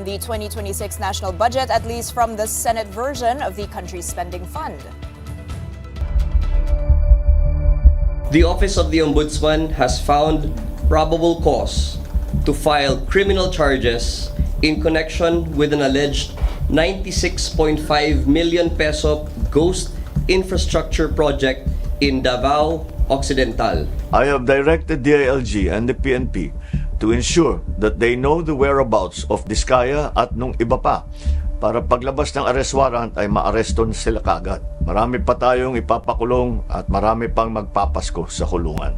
from the 2026 national budget, at least from the Senate version of the country's spending fund. The Office of the Ombudsman has found probable cause to file criminal charges in connection with an alleged 96.5 million peso ghost infrastructure project in Davao Occidental. I have directed DILG and the PNP to ensure that they know the whereabouts of Diskaya at nung iba pa para paglabas ng arrest warrant ay maareston sila kagad. Marami pa tayong ipapakulong at marami pang magpapasko sa kulungan.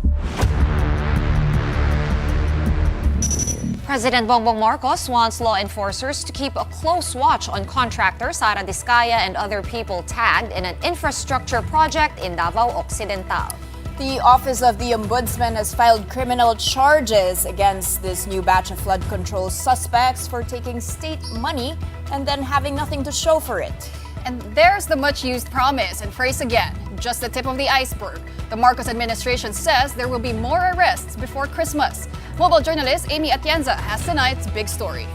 President Bongbong Marcos wants law enforcers to keep a close watch on contractor Sara Diskaya and other people tagged in an infrastructure project in Davao Occidental. The Office of the Ombudsman has filed criminal charges against this new batch of flood control suspects for taking state money and then having nothing to show for it. And there's the much-used promise and phrase again, just the tip of the iceberg. The Marcos administration says there will be more arrests before Christmas. Mobile journalist Amy Atienza has tonight's big story.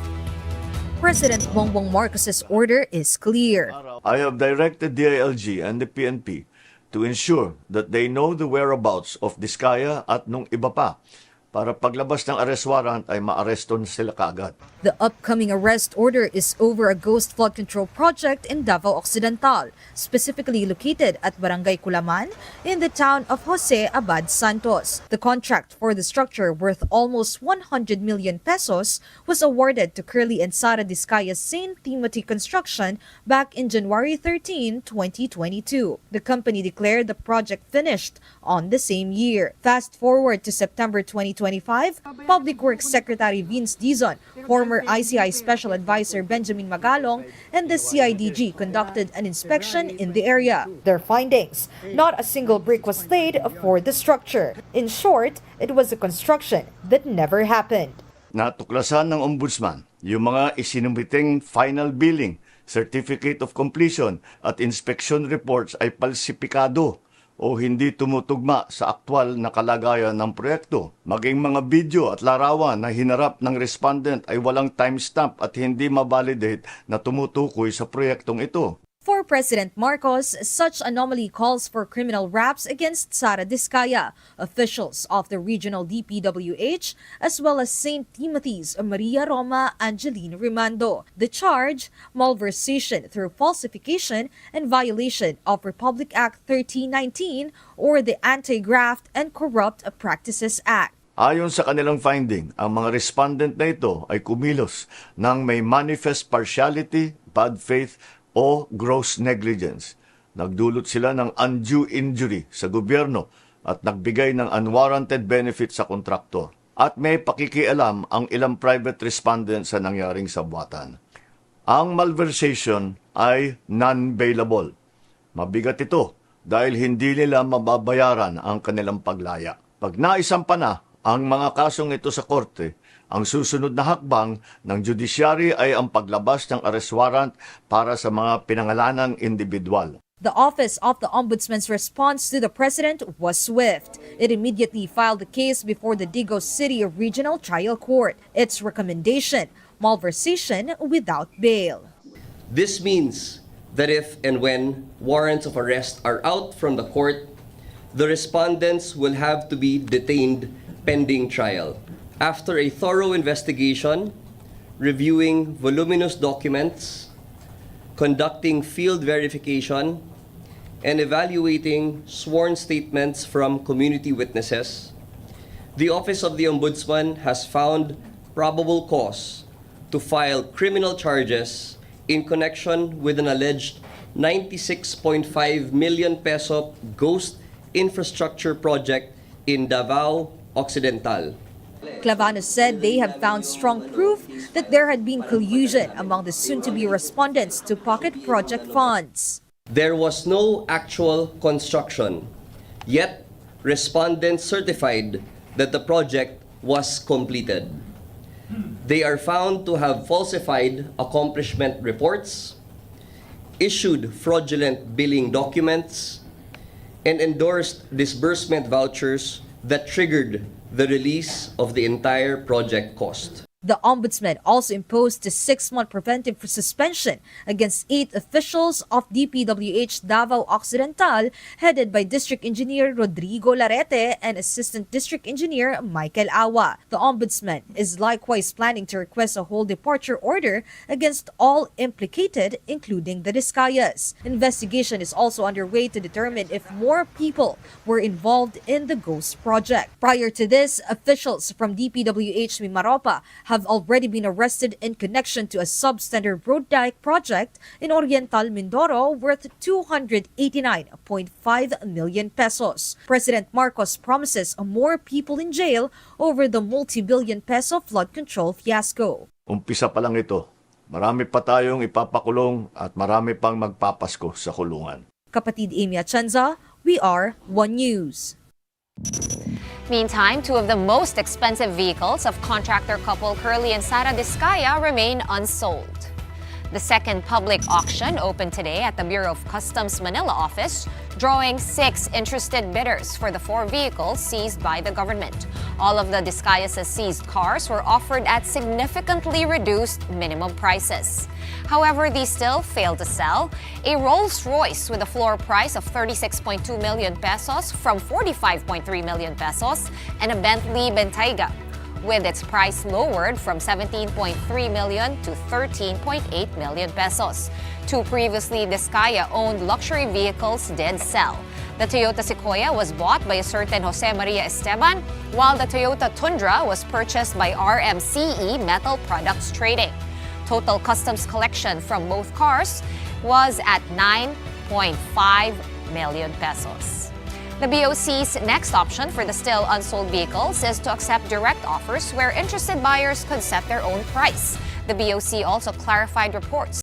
President Bongbong Marcos's order is clear. I have directed DILG and the PNP to ensure that they know the whereabouts of Diskaya at nung iba pa para paglabas ng arrest warrant ay maareston sila kagad. The upcoming arrest order is over a ghost flood control project in Davao Occidental, specifically located at Barangay Kulaman in the town of Jose Abad Santos. The contract for the structure, worth almost 100 million pesos, was awarded to Curly and Sara Diskaya's St. Timothy Construction back in January 13, 2022. The company declared the project finished on the same year. Fast forward to September 2025, Public Works Secretary Vince Dizon, former ICI Special Advisor Benjamin Magalong, and the CIDG conducted an inspection in the area. Their findings: not a single brick was laid for the structure. In short, it was a construction that never happened. Natuklasan ng Ombudsman yung mga isinumiting final billing, certificate of completion at inspection reports ay palsipikado o hindi tumutugma sa aktwal na kalagayan ng proyekto. Maging mga video at larawan na hinarap ng respondent ay walang timestamp at hindi mabalidate na tumutukoy sa proyektong ito. For President Marcos, such anomaly calls for criminal raps against Sara Diskaya, officials of the regional DPWH, as well as St. Timothy's Maria Roma Angeline Rimando. The charge: malversation through falsification and violation of Republic Act 1319 or the Anti-Graft and Corrupt Practices Act. Ayon sa kanilang finding, ang mga respondent na ito ay kumilos ng may manifest partiality, bad faith, o gross negligence. Nagdulot sila ng undue injury sa gobyerno at nagbigay ng unwarranted benefit sa kontraktor. At may pakikialam ang ilang private respondents sa nangyaring sabwatan. Ang malversation ay non-bailable. Mabigat ito dahil hindi nila mababayaran ang kanilang paglaya. Pag naisampa na ang mga kasong ito sa korte, ang susunod na hakbang ng judiciary ay ang paglabas ng arrest warrant para sa mga pinangalanang individual. The Office of the Ombudsman's response to the President was swift. It immediately filed the case before the Digos City Regional Trial Court. Its recommendation: malversation without bail. This means that if and when warrants of arrest are out from the court, the respondents will have to be detained pending trial. After a thorough investigation, reviewing voluminous documents, conducting field verification, and evaluating sworn statements from community witnesses, the Office of the Ombudsman has found probable cause to file criminal charges in connection with an alleged 96.5 million peso ghost infrastructure project in Davao Occidental. Clavanos said they have found strong proof that there had been collusion among the soon-to-be respondents to pocket project funds. There was no actual construction, yet respondents certified that the project was completed. They are found to have falsified accomplishment reports, issued fraudulent billing documents, and endorsed disbursement vouchers that triggered the release of the entire project cost. The ombudsman also imposed a 6-month preventive suspension against 8 officials of DPWH Davao Occidental, headed by District Engineer Rodrigo Larete and Assistant District Engineer Michael Awa. The ombudsman is likewise planning to request a whole departure order against all implicated, including the Discayas. Investigation is also underway to determine if more people were involved in the ghost project. Prior to this, officials from DPWH Mimaropa have already been arrested in connection to a substandard road dike project in Oriental Mindoro worth 289.5 million pesos. President Marcos promises more people in jail over the multi-billion peso flood control fiasco. Umpisa pa lang ito. Marami pa tayong ipapakulong at marami pang magpapasko sa kulungan. Kapatid Amy Atienza, we are One News. Meantime, two of the most expensive vehicles of contractor couple Curly and Sara Discaya remain unsold. The second public auction opened today at the Bureau of Customs Manila office, drawing 6 interested bidders for the 4 vehicles seized by the government. All of the Discayas' seized cars were offered at significantly reduced minimum prices. However, these still failed to sell. A Rolls-Royce with a floor price of 36.2 million pesos from 45.3 million pesos and a Bentley Bentayga with its price lowered from 17.3 million to 13.8 million pesos. 2 previously Discaya-owned luxury vehicles did sell. The Toyota Sequoia was bought by a certain Jose Maria Esteban, while the Toyota Tundra was purchased by RMCE Metal Products Trading. Total customs collection from both cars was at 9.5 million pesos. The BOC's next option for the still unsold vehicles is to accept direct offers where interested buyers could set their own price. The BOC also clarified reports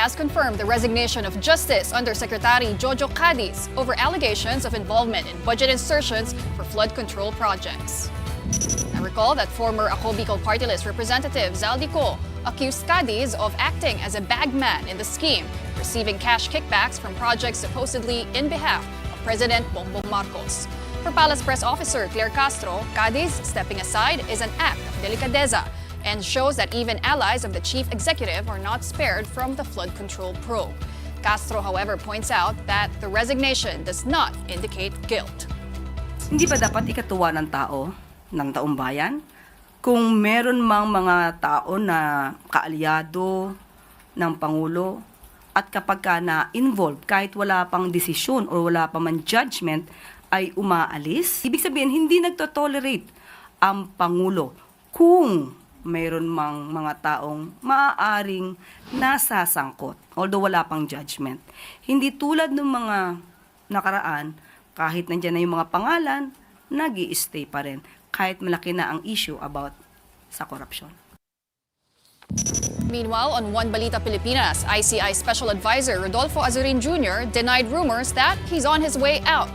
has confirmed the resignation of Justice Undersecretary Jojo Cadiz over allegations of involvement in budget insertions for flood control projects. I recall that former Ako Bicol Party List Representative Zaldico accused Cadiz of acting as a bagman in the scheme, receiving cash kickbacks from projects supposedly in behalf of President Bongbong Marcos. For Palace Press Officer Claire Castro, Cadiz stepping aside is an act of delicadeza and shows that even allies of the chief executive are not spared from the flood control probe. Castro, however, points out that the resignation does not indicate guilt. Hindi ba dapat ikatuwa ng tao, ng taong bayan? Kung meron mang mga tao na kaalyado ng Pangulo at kapag ka na-involved kahit wala pang desisyon o wala pa man judgment ay umaalis, ibig sabihin hindi nagtotolerate ang Pangulo kung mayroon mang mga taong maaaring nasasangkot, although wala pang judgment. Hindi tulad ng mga nakaraan, kahit nandyan na yung mga pangalan, nag-i-stay pa rin, kahit malaki na ang issue about sa korupsyon. Meanwhile, on One Balita Pilipinas, ICI Special Advisor Rodolfo Azurin Jr. denied rumors that he's on his way out.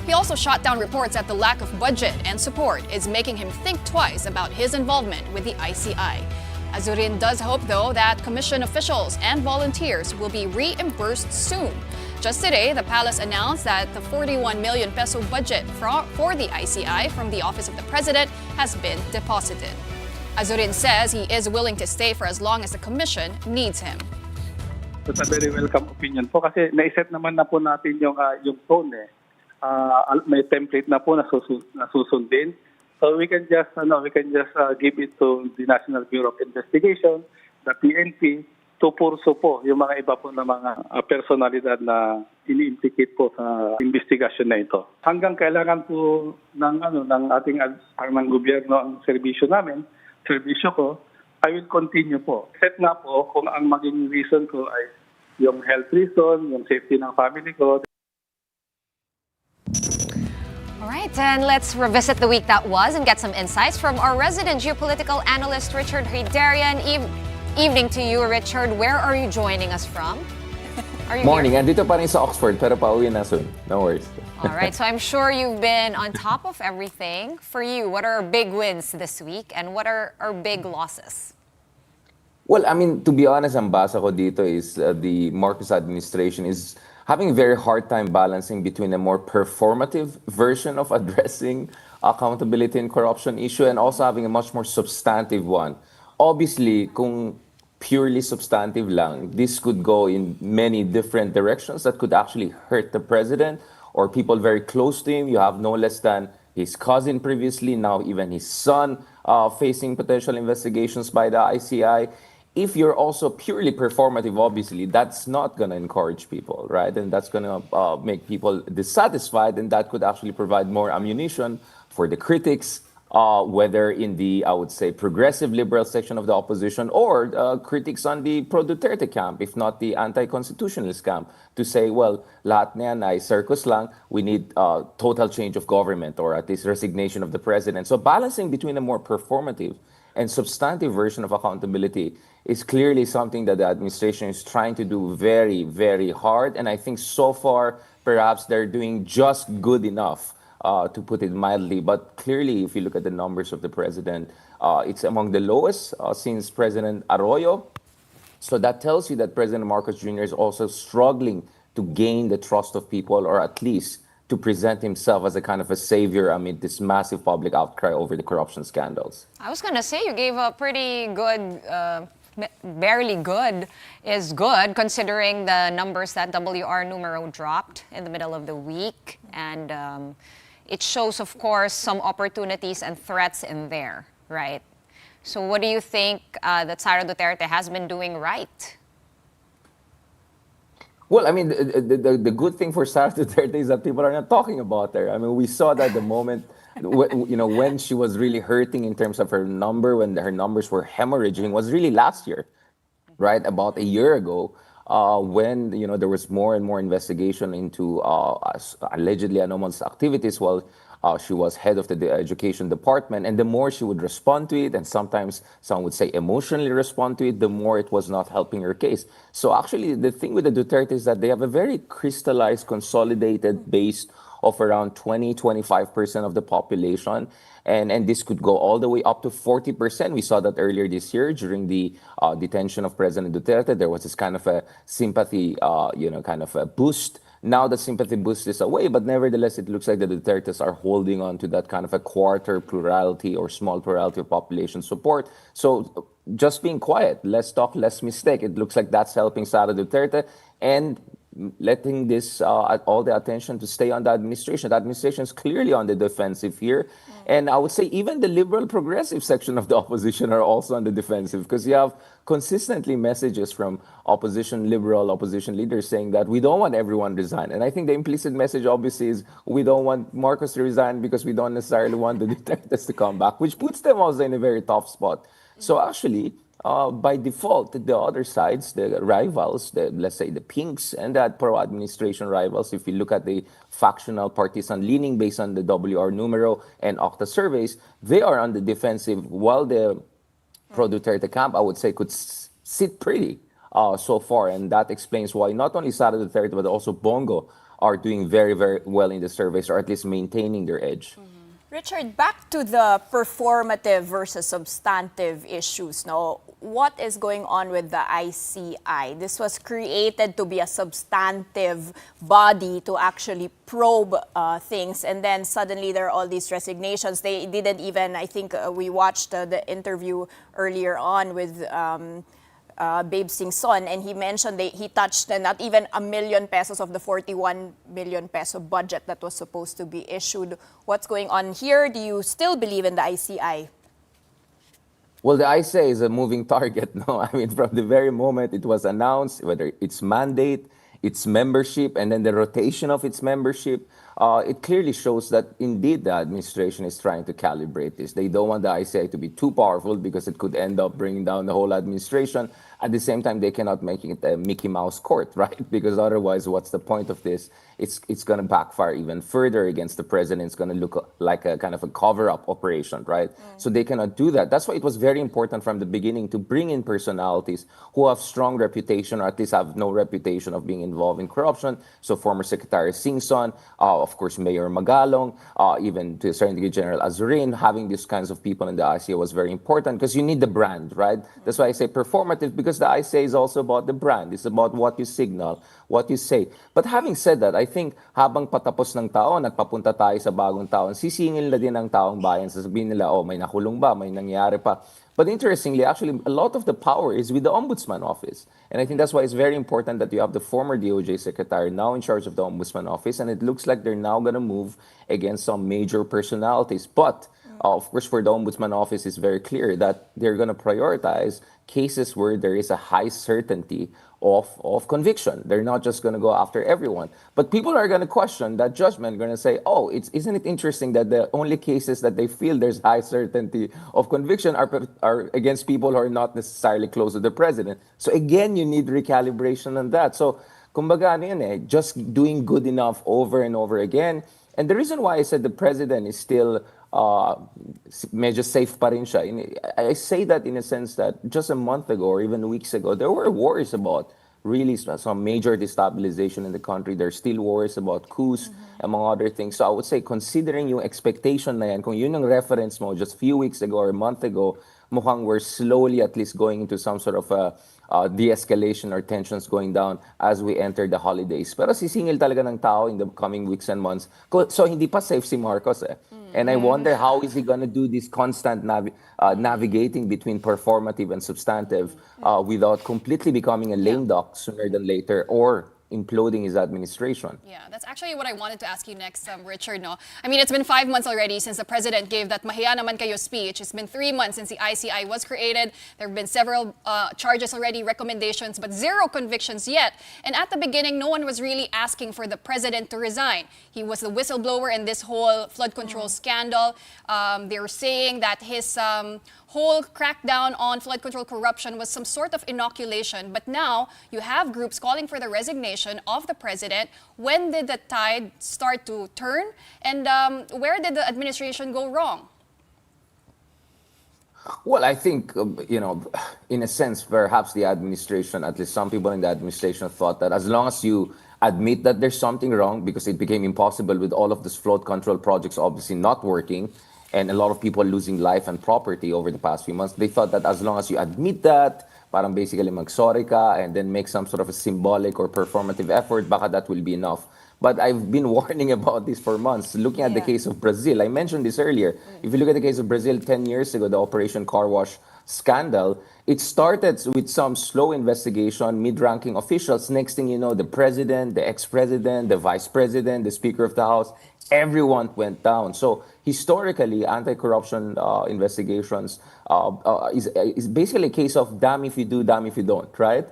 He also shot down reports that the lack of budget and support is making him think twice about his involvement with the ICI. Azurin does hope, though, that commission officials and volunteers will be reimbursed soon. Just today, the palace announced that the 41 million peso budget for the ICI from the Office of the President has been deposited. Azurin says he is willing to stay for as long as the commission needs him. It's a very welcome opinion po kasi naiset naman na po natin yung tone eh. May template na po na susundin. So we can just give it to the National Bureau of Investigation, the PNP, to purso po yung mga iba po na mga personalidad na ini-implicate po sa investigasyon na ito. Hanggang kailangan po ng ating ng gobyerno ang serbisyo ko, I will continue po. Set nga po kung ang maging reason ko ay yung health reason, yung safety ng family ko. All right, and let's revisit the week that was and get some insights from our resident geopolitical analyst, Richard Hridarian. Evening to you, Richard. Where are you joining us from? Are you Morning. here? Andito pa rin sa Oxford, pero pauwi na soon. No worries. All right, so I'm sure you've been on top of everything. For you, what are our big wins this week and what are our big losses? Well, I mean, to be honest, ang basa ko dito is the Marcos administration is having a very hard time balancing between a more performative version of addressing accountability and corruption issue and also having a much more substantive one. Obviously, kung purely substantive lang, this could go in many different directions that could actually hurt the president or people very close to him. You have no less than his cousin previously, now even his son facing potential investigations by the ICI. If you're also purely performative, obviously, that's not going to encourage people, right? And that's going to make people dissatisfied, and that could actually provide more ammunition for the critics, whether in the, I would say, progressive liberal section of the opposition or critics on the pro-Duterte camp, if not the anti-constitutionalist camp, to say, well, lahat na yan ay circus lang, we need total change of government or at least resignation of the president. So balancing between a more performative and substantive version of accountability is clearly something that the administration is trying to do very, very hard. And I think so far, perhaps they're doing just good enough, to put it mildly. But clearly, if you look at the numbers of the president, it's among the lowest since President Arroyo. So that tells you that President Marcos Jr. is also struggling to gain the trust of people, or at least to present himself as a kind of a savior amid this massive public outcry over the corruption scandals. I was going to say you gave a pretty good, barely good is good, considering the numbers that WR Numero dropped in the middle of the week. And it shows, of course, some opportunities and threats in there, right? So what do you think that Sara Duterte has been doing right? Well, I mean, the good thing for Sara Duterte is that people are not talking about her. I mean, we saw that the moment, when she was really hurting in terms of her number, when her numbers were hemorrhaging, was really last year, right? About a year ago, when, there was more and more investigation into allegedly anomalous activities while she was head of the education department. And the more she would respond to it, and sometimes some would say emotionally respond to it, the more it was not helping her case. So actually, the thing with the Duterte is that they have a very crystallized, consolidated base of around 20-25% of the population. And this could go all the way up to 40%. We saw that earlier this year during the detention of President Duterte. There was this kind of a sympathy, kind of a boost. Now the sympathy boost is away, but nevertheless, it looks like the Dutertes are holding on to that kind of a quarter plurality or small plurality of population support. So just being quiet, less talk, less mistake. It looks like that's helping Sara Duterte and letting this all the attention to stay on the administration. The administration is clearly on the defensive here. And I would say even the liberal progressive section of the opposition are also on the defensive, because you have consistently messages from liberal opposition leaders saying that we don't want everyone to resign. And I think the implicit message obviously is we don't want Marcos to resign because we don't necessarily want the Dutertes to come back, which puts them also in a very tough spot. So actually, by default, the other sides, the rivals, let's say the Pinks and that pro-administration rivals, if you look at the factional partisan leaning based on the WR Numero and Octa surveys, they are on the defensive, while the pro-Duterte camp, I would say, could sit pretty so far. And that explains why not only Sara Duterte, but also Bongo are doing very, very well in the surveys, or at least maintaining their edge. Richard, back to the performative versus substantive issues. No, what is going on with the ICI? This was created to be a substantive body to actually probe things, and then suddenly there are all these resignations. They didn't even. I think we watched the interview earlier on with. Babe Singson, and he mentioned he touched not even $1 million pesos of the 41 million peso budget that was supposed to be issued. What's going on here? Do you still believe in the ICI? Well, the ICI is a moving target. No, I mean, from the very moment it was announced, whether its mandate, its membership, and then the rotation of its membership, it clearly shows that indeed the administration is trying to calibrate this. They don't want the ICI to be too powerful because it could end up bringing down the whole administration. At the same time, they cannot make it a Mickey Mouse court, right? Because otherwise, what's the point of this? It's going to backfire even further against the president. It's going to look like a kind of a cover-up operation, right? So they cannot do that. That's why it was very important from the beginning to bring in personalities who have strong reputation, or at least have no reputation of being involved in corruption. So former Secretary Singson, of course, Mayor Magalong, even to a certain degree, General Azurin, having these kinds of people in the ICI was very important because you need the brand, right? That's why I say performative, because the ICI is also about the brand. It's about what you signal, what you say. But having said that, I think habang patapos ng taon at papunta tayo sa bagong taon, sisingil na din ng taong bayan. Sasabihin nila, oh, may nakulong ba? May nangyari pa? But interestingly, actually, a lot of the power is with the Ombudsman Office. And I think that's why it's very important that you have the former DOJ Secretary now in charge of the Ombudsman Office. And it looks like they're now going to move against some major personalities. But, of course, for the Ombudsman Office, it's very clear that they're going to prioritize cases where there is a high certainty of conviction. They're not just going to go after everyone. But people are going to question that judgment, going to say, oh, isn't it interesting that the only cases that they feel there's high certainty of conviction are against people who are not necessarily close to the president. So again, you need recalibration on that. So, kumbaga, ano yun eh, just doing good enough over and over again. And the reason why I said the president is still medyo safe pa rin siya. I say that in a sense that just a month ago or even weeks ago, there were worries about really some major destabilization in the country. There's still worries about coups, among other things. So I would say, considering yung expectation na yan, kung yun yung reference mo just few weeks ago or a month ago, mukhang we're slowly at least going into some sort of de-escalation or tensions going down as we enter the holidays. Pero sisingil talaga ng tao in the coming weeks and months. So hindi pa safe si Marcos eh. And I wonder how is he going to do this constant navigating between performative and substantive without completely becoming a lame duck sooner than later, or imploding his administration. Yeah, that's actually what I wanted to ask you next, Richard. No, I mean, it's been 5 months already since the president gave that "Mahiya naman kayo" speech. It's been 3 months since the ICI was created. There have been several charges already, recommendations, but zero convictions yet. And at the beginning, no one was really asking for the president to resign. He was the whistleblower in this whole flood control scandal. They were saying that his whole crackdown on flood control corruption was some sort of inoculation. But now you have groups calling for the resignation of the president. When did the tide start to turn? And where did the administration go wrong? Well, I think, in a sense, perhaps the administration, at least some people in the administration, thought that as long as you admit that there's something wrong, because it became impossible with all of these flood control projects obviously not working, and a lot of people losing life and property over the past few months, they thought that as long as you admit that, parang basically mag-sorry ka and then make some sort of a symbolic or performative effort, baka that will be enough. But I've been warning about this for months. Looking at the case of Brazil, I mentioned this earlier. If you look at the case of Brazil 10 years ago, the Operation Car Wash scandal, it started with some slow investigation, mid-ranking officials. Next thing you know, the president, the ex-president, the vice president, the speaker of the house, everyone went down. So historically, anti-corruption investigations is basically a case of damn if you do, damn if you don't, right?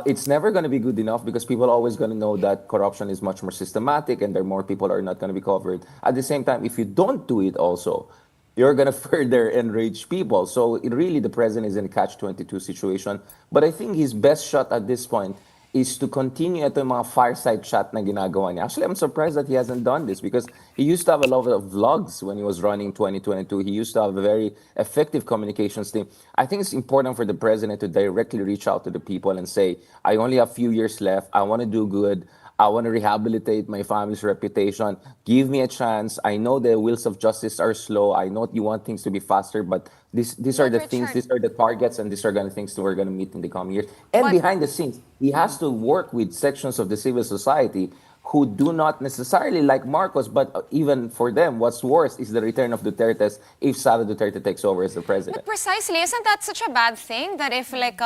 It's never going to be good enough because people are always going to know that corruption is much more systematic and there more people are not going to be covered. At the same time, if you don't do it also, you're going to further enrage people. So really, the president is in a catch-22 situation. But I think his best shot at this point is to continue ito yung mga fireside chat na ginagawa niya. Actually, I'm surprised that he hasn't done this because he used to have a lot of vlogs when he was running 2022. He used to have a very effective communications team. I think it's important for the president to directly reach out to the people and say, I only have a few years left. I want to do good. I want to rehabilitate my family's reputation. Give me a chance. I know the wheels of justice are slow. I know you want things to be faster, but these are the things, these are the targets, and these are going to things that we're going to meet in the coming years. And But- behind the scenes, he has to work with sections of the civil society who do not necessarily like Marcos, but even for them, what's worse is the return of Duterte's if Sara Duterte takes over as the president. But precisely, isn't that such a bad thing that if like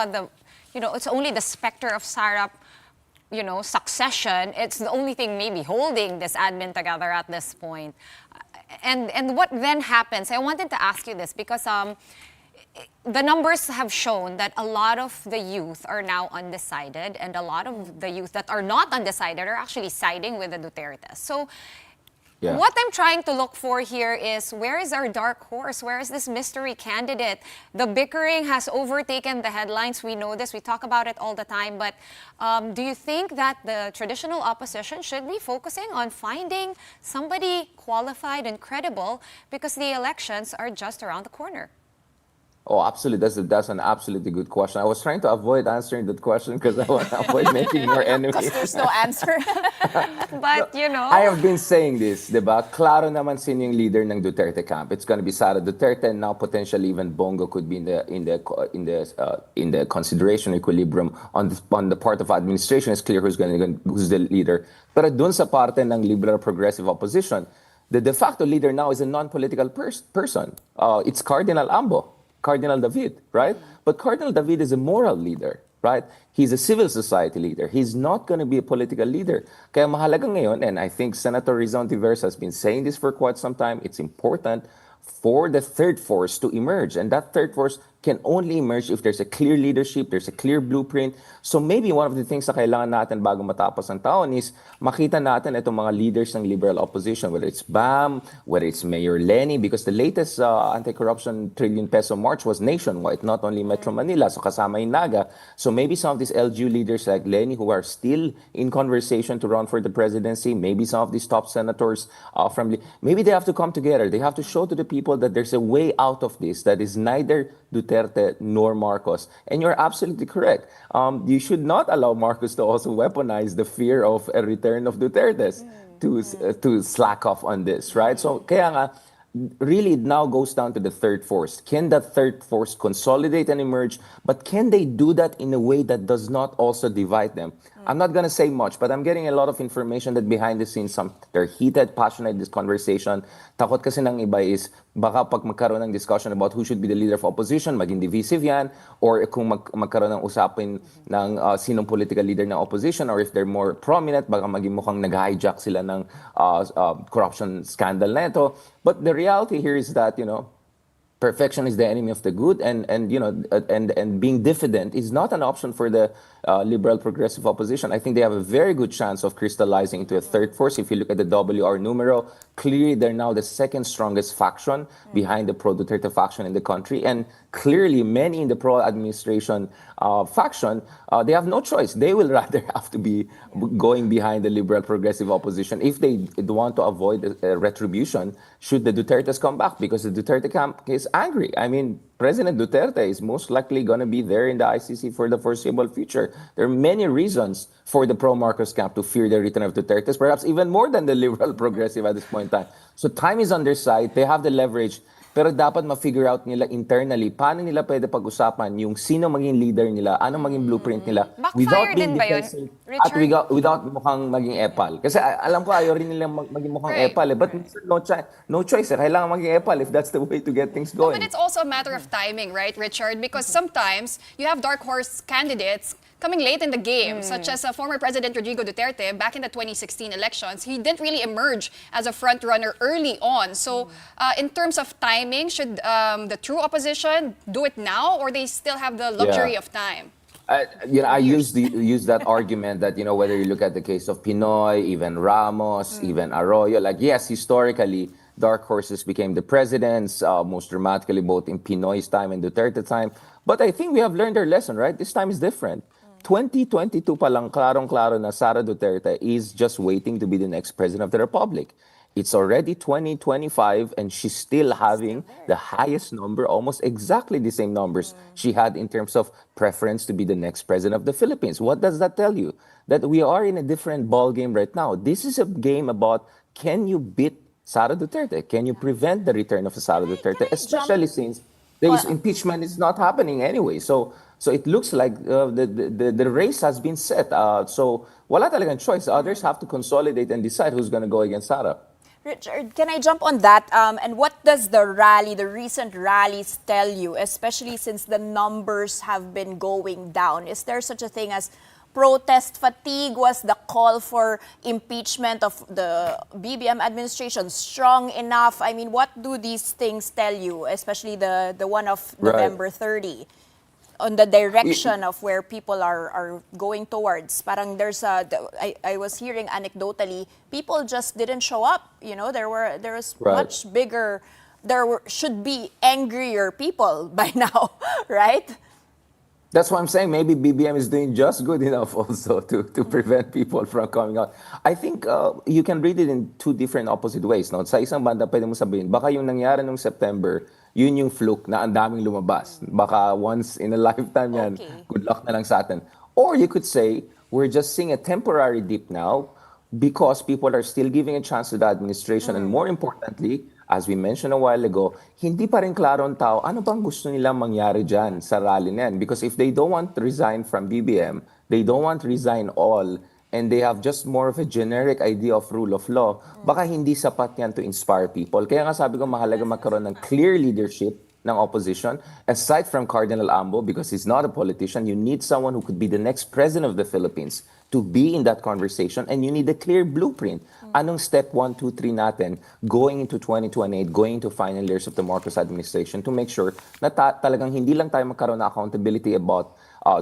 it's only the specter of Sarah, succession, it's the only thing maybe holding this admin together at this point. And what then happens? I wanted to ask you this because the numbers have shown that a lot of the youth are now undecided, and a lot of the youth that are not undecided are actually siding with the Dutertes. So Yeah. what I'm trying to look for here is, where is our dark horse? Where is this mystery candidate? The bickering has overtaken the headlines. We know this. We talk about it all the time. But do you think that the traditional opposition should be focusing on finding somebody qualified and credible, because the elections are just around the corner? Oh, absolutely. That's an absolutely good question. I was trying to avoid answering that question because I want to avoid making more enemies. Because there's no answer. But, I have been saying this, diba? Klaro naman sino yung leader ng Duterte camp. It's going to be Sara Duterte, and now potentially even Bongo could be in the consideration equilibrium on the part of administration. It's clear who's the leader. Pero dun sa parte ng liberal progressive opposition, the de facto leader now is a non-political person. It's Cardinal David, right? But Cardinal David is a moral leader, right? He's a civil society leader. He's not going to be a political leader. Kaya mahalaga ngayon, and I think Senator Rizon Tiveros has been saying this for quite some time, it's important for the third force to emerge. And that third force can only emerge if there's a clear leadership, there's a clear blueprint. So maybe one of the things na kailangan natin bago matapos ang taon is makita natin itong mga leaders ng liberal opposition, whether it's BAM, whether it's Mayor Lenny, because the latest anti-corruption trillion peso march was nationwide, not only Metro Manila, so kasama yung Naga. So maybe some of these LGU leaders like Lenny who are still in conversation to run for the presidency, maybe some of these top senators maybe they have to come together. They have to show to the people that there's a way out of this that is neither Duterte nor Marcos. And you're absolutely correct. You should not allow Marcos to also weaponize the fear of a return of Duterte's to slack off on this, right? So kaya nga, really it now goes down to the third force. Can that third force consolidate and emerge? But can they do that in a way that does not also divide them? I'm not going to say much, but I'm getting a lot of information that behind the scenes, they're heated, passionate, this conversation. Takot kasi ng iba is, baka pag magkaroon ng discussion about who should be the leader of opposition, maging divisive yan, or kung magkaroon ng usapin ng sinong political leader ng opposition, or if they're more prominent, baka maging mukhang nag-hijack sila ng corruption scandal na ito. But the reality here is that, perfection is the enemy of the good, and being diffident is not an option for the liberal progressive opposition. I think they have a very good chance of crystallizing into a third force. If you look at the WR numero, clearly they're now the second strongest faction behind the pro-Duterte faction in the country, and clearly many in the pro-administration faction, they have no choice. They will rather have to be going behind the liberal progressive opposition if they want to avoid retribution should the Dutertes come back, because the Duterte camp is angry. I mean, President Duterte is most likely going to be there in the ICC for the foreseeable future. There are many reasons for the pro-Marcos camp to fear the return of Dutertes, perhaps even more than the liberal progressive at this point in time. So time is on their side. They have the leverage. Pero dapat ma-figure out nila internally paano nila pwede pag-usapan yung sino maging leader nila, ano maging blueprint nila, without being defensive at without mukhang maging epal. Kasi alam ko ayaw rin nilang maging mukhang epal. But no choice. Kailangan maging epal if that's the way to get things going. But it's also a matter of timing, right, Richard? Because sometimes you have dark horse candidates coming late in the game, such as former President Rodrigo Duterte back in the 2016 elections. He didn't really emerge as a front runner early on. So in terms of timing, should the true opposition do it now, or they still have the luxury of time? I use that argument that, whether you look at the case of Pinoy, even Ramos, even Arroyo, yes, historically, dark horses became the presidents, most dramatically both in Pinoy's time and Duterte time. But I think we have learned our lesson, right? This time is different. 2022 pa lang, klarong-klaro na Sara Duterte is just waiting to be the next president of the Republic. It's already 2025, and she's still having the highest number, almost exactly the same numbers she had in terms of preference to be the next president of the Philippines. What does that tell you? That we are in a different ball game right now. This is a game about, can you beat Sara Duterte? Can you prevent the return of Sara Can Duterte? I jump? Especially since the impeachment is not happening anyway. So it looks like the race has been set. So wala talagang choice. Others have to consolidate and decide who's going to go against Sara. Richard, can I jump on that? And what does the recent rallies tell you, especially since the numbers have been going down? Is there such a thing as protest fatigue? Was the call for impeachment of the BBM administration strong enough? I mean, what do these things tell you, especially the one of Right. November 30? On the direction of where people are going towards. Parang I was hearing anecdotally, people just didn't show up. You know, there was Right. much bigger, should be angrier people by now, right? That's what I'm saying. Maybe BBM is doing just good enough also to prevent people from coming out. I think you can read it in two different opposite ways. No? Sa isang banda, pwede mo sabihin, baka yung nangyari nung September, yun yung fluke na ang daming lumabas. Baka once in a lifetime yan, Okay. good luck na lang sa atin. Or you could say, we're just seeing a temporary dip now because people are still giving a chance to the administration. And more importantly, as we mentioned a while ago, hindi pa rin klaro ang tao, ano bang gusto nilang mangyari dyan sa rally na yan? Because if they don't want to resign from BBM, they don't want to resign all, and they have just more of a generic idea of rule of law, baka hindi sapat yan to inspire people. Kaya nga sabi ko, mahalaga magkaroon ng clear leadership ng opposition, aside from Cardinal Ambo, because he's not a politician, you need someone who could be the next president of the Philippines to be in that conversation, and you need a clear blueprint. Anong step 1, 2, 3 natin going into 2028, going into final years of the Marcos administration to make sure na talagang hindi lang tayo magkaroon ng accountability about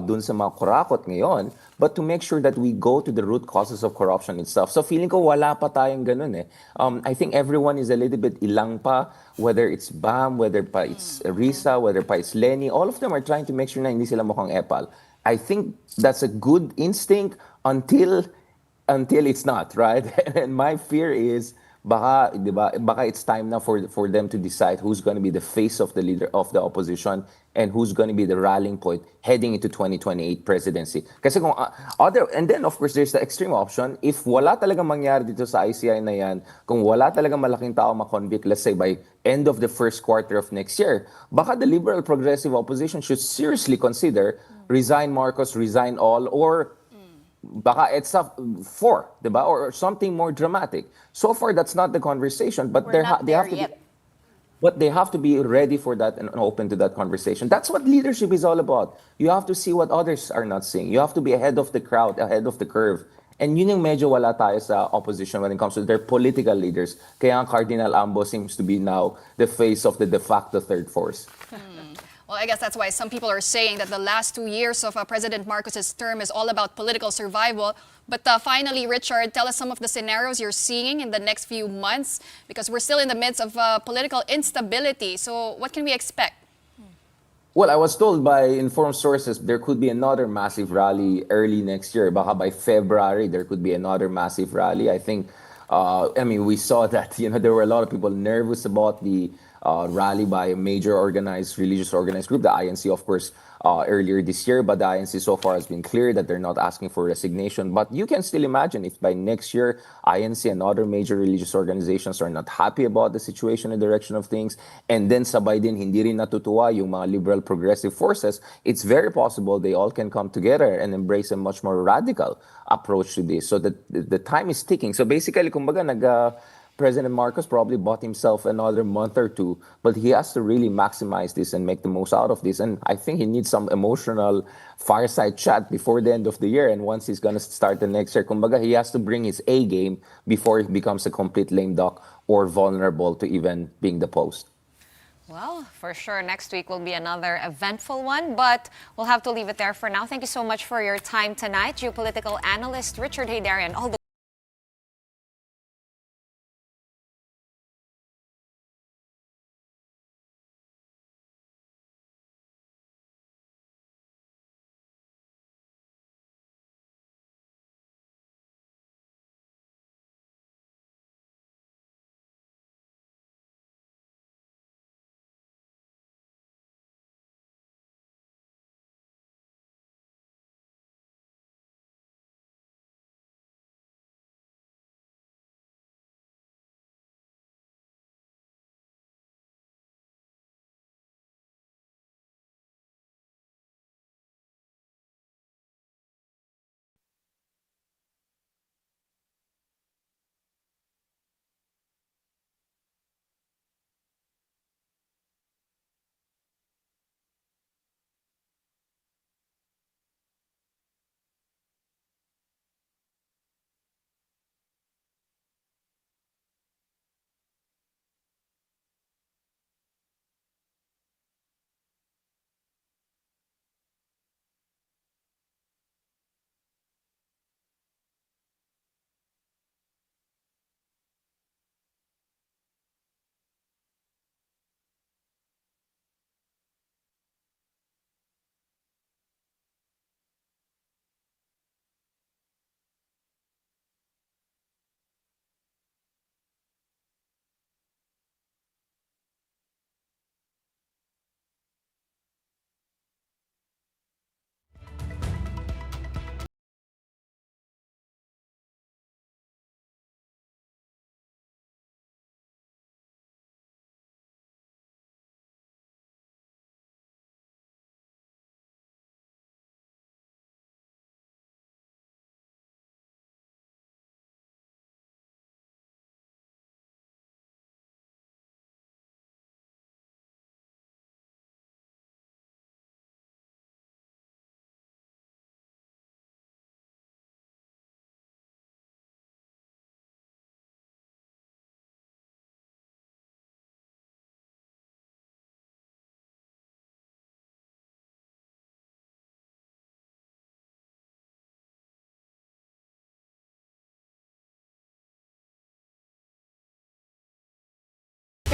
dun sa mga kurakot ngayon, but to make sure that we go to the root causes of corruption itself. So feeling ko wala pa tayong ganun eh. I think everyone is a little bit ilang pa, whether it's BAM, whether pa it's Risa, whether pa it's Lenny, all of them are trying to make sure na hindi sila mukhang epal. I think that's a good instinct until it's not, right? And my fear is baka, di ba, baka it's time now for them to decide who's going to be the face of the leader of the opposition and who's going to be the rallying point heading into 2028 presidency. Kasi kung and then of course there's the extreme option, if wala talagang mangyari dito sa ICI na yan, kung wala talagang malaking tao ma-convict, let's say by end of the first quarter of next year, baka the liberal progressive opposition should seriously consider resign Marcos, resign all, or baka it's a 4, diba? Or something more dramatic. So far, that's not the conversation, but We're not they have there to yet. be, but they have to be ready for that and open to that conversation. That's what leadership is all about. You have to see what others are not seeing. You have to be ahead of the crowd, ahead of the curve. And yun yung medyo wala tayo sa opposition when it comes to their political leaders. Kaya ang Cardinal Ambo seems to be now the face of the de facto third force. Well, I guess that's why some people are saying that the last 2 years of President Marcos's term is all about political survival. But finally, Richard, tell us some of the scenarios you're seeing in the next few months, because we're still in the midst of political instability. So what can we expect? Well, I was told by informed sources there could be another massive rally early next year. Baka by February, there could be another massive rally. I think, we saw that, there were a lot of people nervous about the rally by a major religious organized group, the INC, of course, earlier this year. But the INC so far has been clear that they're not asking for resignation. But you can still imagine if by next year, INC and other major religious organizations are not happy about the situation and direction of things, and then sabay din hindi rin natutuwa yung mga liberal progressive forces, it's very possible they all can come together and embrace a much more radical approach to this. So the time is ticking. So basically, kumbaga, President Marcos probably bought himself another month or two, but he has to really maximize this and make the most out of this. And I think he needs some emotional fireside chat before the end of the year. And once he's going to start the next year, kumbaga, he has to bring his A game before he becomes a complete lame duck or vulnerable to even being deposed. Well, for sure, next week will be another eventful one, but we'll have to leave it there for now. Thank you so much for your time tonight. Geopolitical analyst Richard Haydarian, all the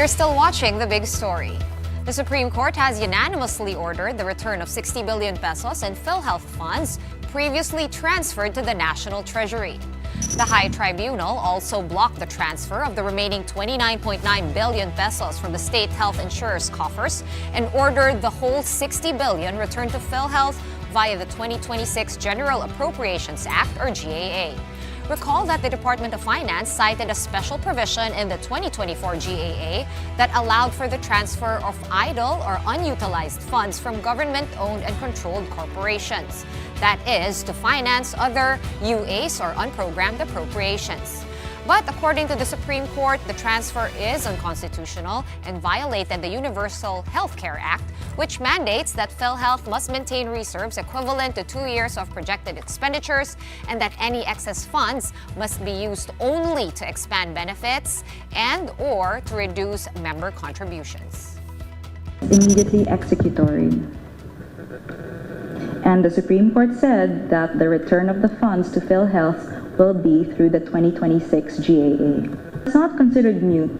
You're still watching The Big Story. The Supreme Court has unanimously ordered the return of 60 billion pesos in PhilHealth funds previously transferred to the National Treasury. The High Tribunal also blocked the transfer of the remaining 29.9 billion pesos from the state health insurers' coffers and ordered the whole 60 billion returned to PhilHealth via the 2026 General Appropriations Act, or GAA. Recall that the Department of Finance cited a special provision in the 2024 GAA that allowed for the transfer of idle or unutilized funds from government-owned and controlled corporations. That is, to finance other UAs or unprogrammed appropriations. But according to the Supreme Court, the transfer is unconstitutional and violated the Universal Health Care Act, which mandates that PhilHealth must maintain reserves equivalent to 2 years of projected expenditures and that any excess funds must be used only to expand benefits and/or to reduce member contributions. Immediately executory. And the Supreme Court said that the return of the funds to PhilHealth will be through the 2026 GAA. It's not considered moot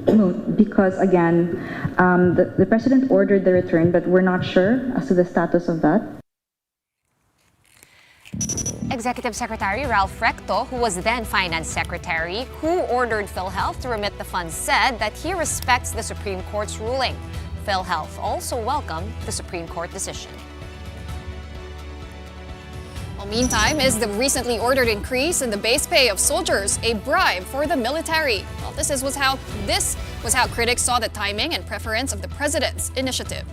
because, again, the President ordered the return, but we're not sure as to the status of that. Executive Secretary Ralph Recto, who was then Finance Secretary, who ordered PhilHealth to remit the funds, said that he respects the Supreme Court's ruling. PhilHealth also welcomed the Supreme Court decision. Meantime, is the recently ordered increase in the base pay of soldiers a bribe for the military? Well, this was how critics saw the timing and preference of the president's initiative.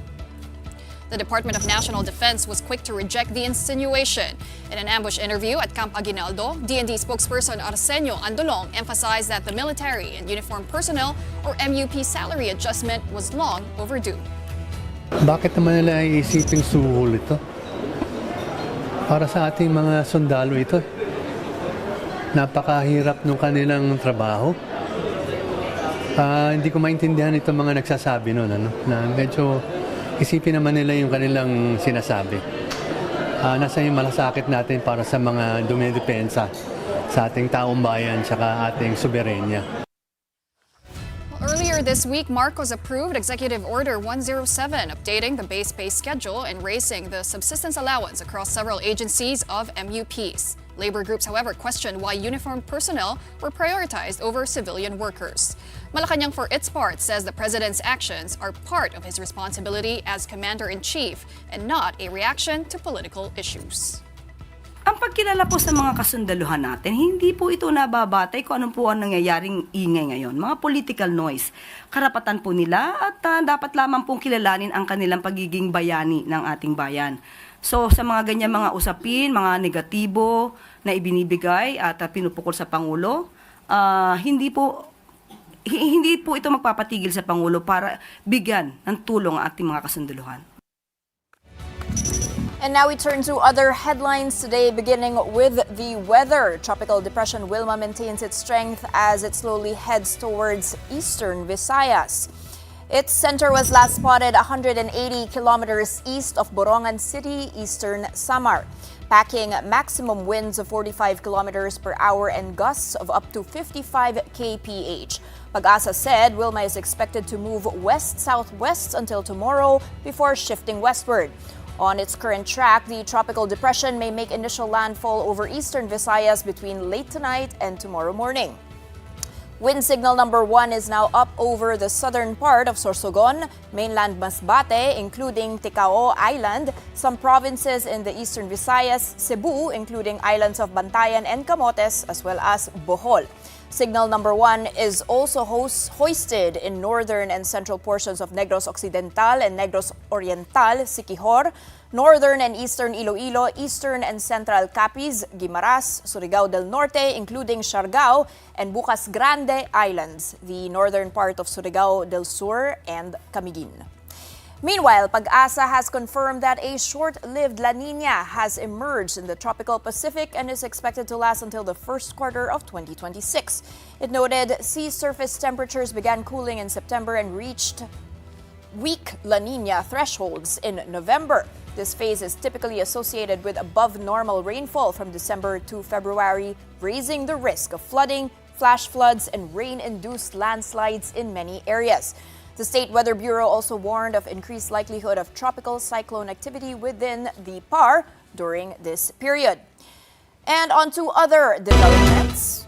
The Department of National Defense was quick to reject the insinuation. In an ambush interview at Camp Aguinaldo, DND spokesperson Arsenio Andolong emphasized that the military and uniformed personnel, or MUP salary adjustment, was long overdue. Bakit naman nila iisipin suhol ito? Para sa ating mga sundalo ito. Napakahirap ng kanilang trabaho. Hindi ko maintindihan itong mga nagsasabi nun, na medyo isipin naman nila yung kanilang sinasabi. Nasa yung malasakit natin para sa mga dumidepensa sa ating taong bayan at ating soberenya. Earlier this week, Marcos approved Executive Order 107, updating the base pay schedule and raising the subsistence allowance across several agencies of MUPs. Labor groups, however, questioned why uniformed personnel were prioritized over civilian workers. Malacanang, for its part, says the president's actions are part of his responsibility as commander-in-chief and not a reaction to political issues. Ang pagkilala po sa mga kasundaluhan natin, hindi po ito nababatay kung anong po ang nangyayaring ingay ngayon. Mga political noise. Karapatan po nila at dapat lamang pong kilalanin ang kanilang pagiging bayani ng ating bayan. So sa mga ganyan mga usapin, mga negatibo na ibinibigay at pinupukol sa Pangulo, hindi po ito magpapatigil sa Pangulo para bigyan ng tulong ang ating mga kasundaluhan. And now we turn to other headlines today, beginning with the weather. Tropical Depression Wilma maintains its strength as it slowly heads towards eastern Visayas. Its center was last spotted 180 kilometers east of Borongan City, eastern Samar, packing maximum winds of 45 kilometers per hour and gusts of up to 55 kph. Pag-asa said Wilma is expected to move west-southwest until tomorrow before shifting westward. On its current track, the tropical depression may make initial landfall over eastern Visayas between late tonight and tomorrow morning. Wind signal number 1 is now up over the southern part of Sorsogon, mainland Masbate, including Ticao Island, some provinces in the eastern Visayas, Cebu, including islands of Bantayan and Camotes, as well as Bohol. Signal number 1 is also hoisted in northern and central portions of Negros Occidental and Negros Oriental, Siquijor, northern and eastern Iloilo, eastern and central Capiz, Guimaras, Surigao del Norte, including Siargao, and Bucas Grande Islands, the northern part of Surigao del Sur and Camiguin. Meanwhile, Pag-asa has confirmed that a short-lived La Nina has emerged in the tropical Pacific and is expected to last until the first quarter of 2026. It noted sea surface temperatures began cooling in September and reached weak La Nina thresholds in November. This phase is typically associated with above-normal rainfall from December to February, raising the risk of flooding, flash floods, and rain-induced landslides in many areas. The State Weather Bureau also warned of increased likelihood of tropical cyclone activity within the PAR during this period. And on to other developments.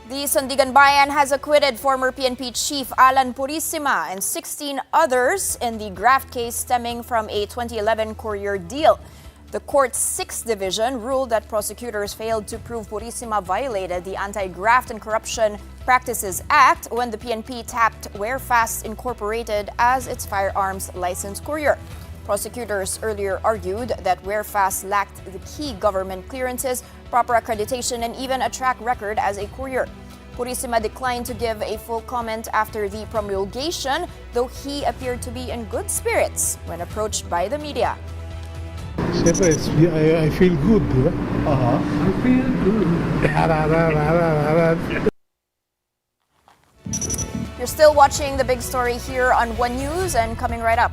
The Sandigan Bayan has acquitted former PNP Chief Alan Purisima and 16 others in the graft case stemming from a 2011 courier deal. The court's 6th division ruled that prosecutors failed to prove Purisima violated the Anti-Graft and Corruption Practices Act when the PNP tapped Warefast Incorporated as its firearms license courier. Prosecutors earlier argued that Warefast lacked the key government clearances, proper accreditation, and even a track record as a courier. Purisima declined to give a full comment after the promulgation, though he appeared to be in good spirits when approached by the media. Siyempre, I feel good, di ba? I feel good. You're still watching the big story here on One News, and coming right up,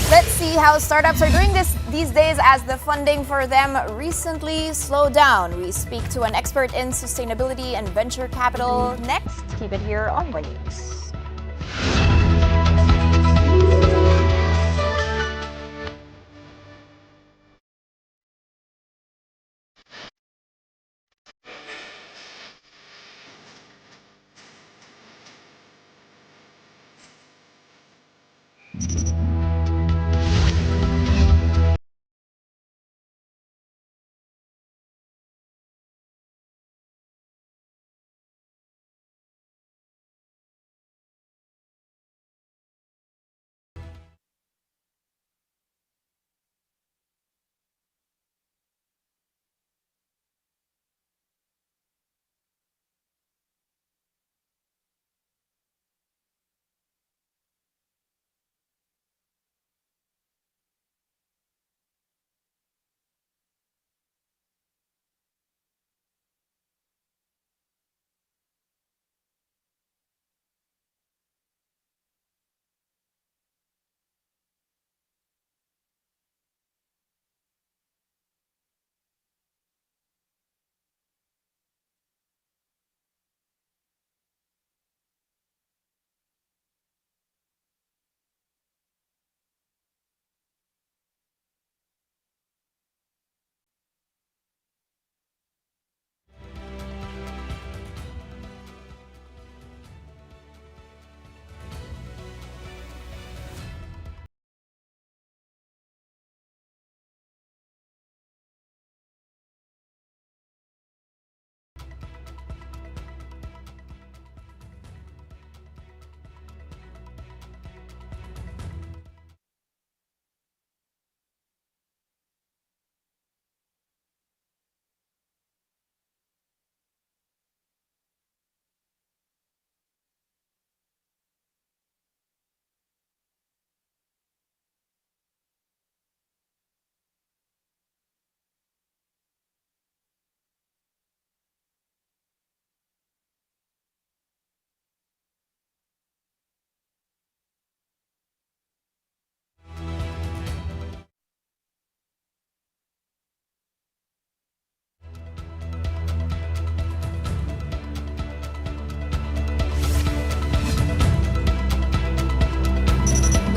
let's see how startups are doing these days as the funding for them recently slowed down. We speak to an expert in sustainability and venture capital next. Keep it here on One News.